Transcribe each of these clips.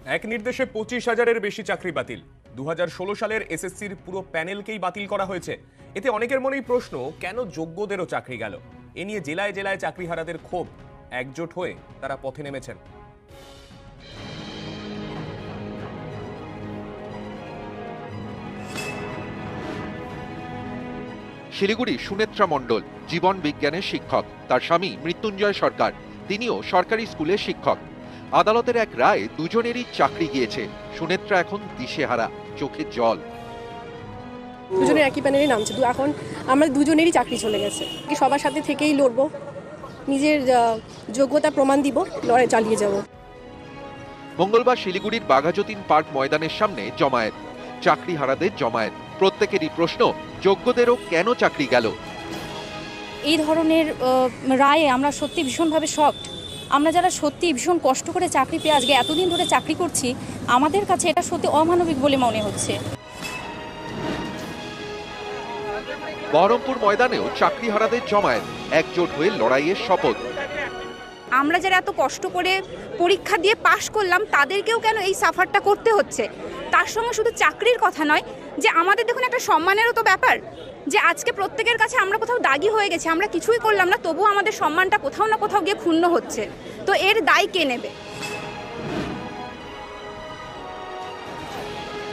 এক নির্দেশে 25,000-এর বেশি চাকরি বাতিল। 2016 সালের এসএসসির পুরো প্যানেলকেই বাতিল করা হয়েছে। এতে অনেকের মনেই প্রশ্ন, কেন যোগ্যদেরও চাকরি গেল? এ নিয়ে জেলায় জেলায় চাকরিহারাদের ক্ষোভ। একজোট হয়ে তারা পথে নেমেছেন। শিলিগুড়ি সুনেত্রা মণ্ডল জীবন বিজ্ঞানের শিক্ষক, তার স্বামী মৃত্যুঞ্জয় সরকার, তিনিও সরকারি স্কুলের শিক্ষক। আদালতের এক রায়ে দুজনেরই চাকরি গিয়েছে। সুনেত্রা এখন দিশেহারা, চোখে জল। দুজনের একই প্যানেলে নামছে, এখন আমরা দুজনেরই চাকরি চলে গেছে। সবার সাথে থেকেই লড়বো, নিজের যোগ্যতা প্রমাণ দিব, লড়াই চালিয়ে যাব। মঙ্গলবার শিলিগুড়ির বাঘাযতীন পার্ক ময়দানের সামনে জমায়েত, চাকরিহারাদের জমায়েত। প্রত্যেকেরই প্রশ্ন, যোগ্যদেরও কেন চাকরি গেল? এই ধরনের রায়ে আমরা সত্যি ভীষণভাবে শকড। আমরা যারা সত্যি ভীষণ কষ্ট করে চাকরি পেয়ে আজকে এতদিন ধরে চাকরি করছি, আমাদের কাছে এটা সত্যি অমানবিক বলে মনে হচ্ছে। বহরমপুর ময়দানেও চাকরিহারাদের জমায়েত, একজোট হয়ে লড়াইয়ের শপথ। আমরা যারা এত কষ্ট করে পরীক্ষা দিয়ে পাশ করলাম, তাদেরকেও কেন এই সাফারটা করতে হচ্ছে? তার সঙ্গে শুধু চাকরির কথা নয়, যে আমাদের দেখুন একটা সম্মানেরও তো ব্যাপার, যে আজকে প্রত্যেকের কাছে আমরা কোথাও দাগি হয়ে গেছি, আমরা কিছুই করলাম না, তবুও আমাদের সম্মানটা কোথাও না কোথাও গিয়ে ক্ষুণ্ণ হচ্ছে। তো এর দায় কে নেবে?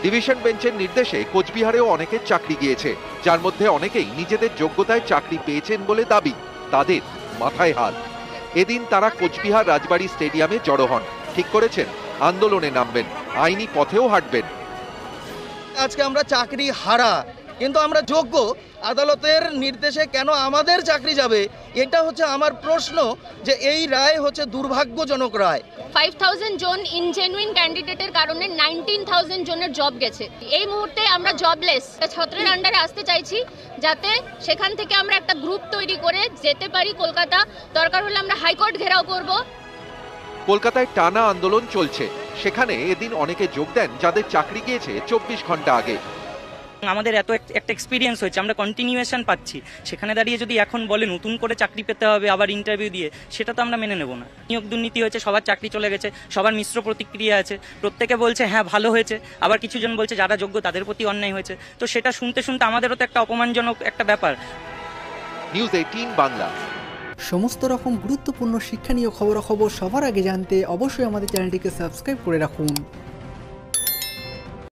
ডিভিশন বেঞ্চের নির্দেশে কোচবিহারেও অনেকের চাকরি গিয়েছে, যার মধ্যে অনেকেই নিজেদের যোগ্যতায় চাকরি পেয়েছেন বলে দাবি। তাদের মাথায় হাত। এদিন তারা কোচবিহার রাজবাড়ী স্টেডিয়ামে জড়ো হন। ঠিক করেছেন আন্দোলনে নামবেন, আইনি পথেও হাঁটবেন। আজকে আমরা চাকরি হারা, কিন্তু আমরা যোগ্য। আদালতের নির্দেশে কেন আমাদের চাকরি যাবে, এটা হচ্ছে আমার প্রশ্ন। যে এই রায় হচ্ছে দুর্ভাগ্যজনক রায়। 5,000 জন ইনজেনুইন ক্যান্ডিডেটের কারণে 19,000 জনের জব গেছে। এই মুহূর্তে আমরা জবলেস। ছত্রের আন্ডারে আসতে চাইছি, যাতে সেখান থেকে আমরা একটা গ্রুপ তৈরি করে যেতে পারি কলকাতা। দরকার হলে আমরা হাইকোর্ট ঘেরাও করব। কলকাতায় টানা আন্দোলন চলছে। সেখানে এদিন অনেকে যোগ দেন যাদের চাকরি গিয়েছে 24 ঘন্টা আগে। আমাদের এত একটা এক্সপিরিয়েন্স হয়েছে, আমরা কন্টিনিউয়েশন পাচ্ছি। সেখানে দাঁড়িয়ে যদি এখন বলে নতুন করে চাকরি পেতে হবে আবার ইন্টারভিউ দিয়ে, সেটা তো আমরা মেনে নেব না। নিয়োগ দুর্নীতি হয়েছে, সবার চাকরি চলে গেছে, সবার মিশ্র প্রতিক্রিয়া আছে। প্রত্যেকে বলছে হ্যাঁ ভালো হয়েছে, আবার কিছুজন বলছে যারা যোগ্য তাদের প্রতি অন্যায় হয়েছে। তো সেটা শুনতে শুনতে আমাদেরও তো একটা অপমানজনক একটা ব্যাপার। নিউজ 18 বাংলা। সমস্ত রকম গুরুত্বপূর্ণ শিক্ষণীয় খবরাখবর সবার আগে জানতে অবশ্যই আমাদের চ্যানেলটিকে সাবস্ক্রাইব করে রাখুন।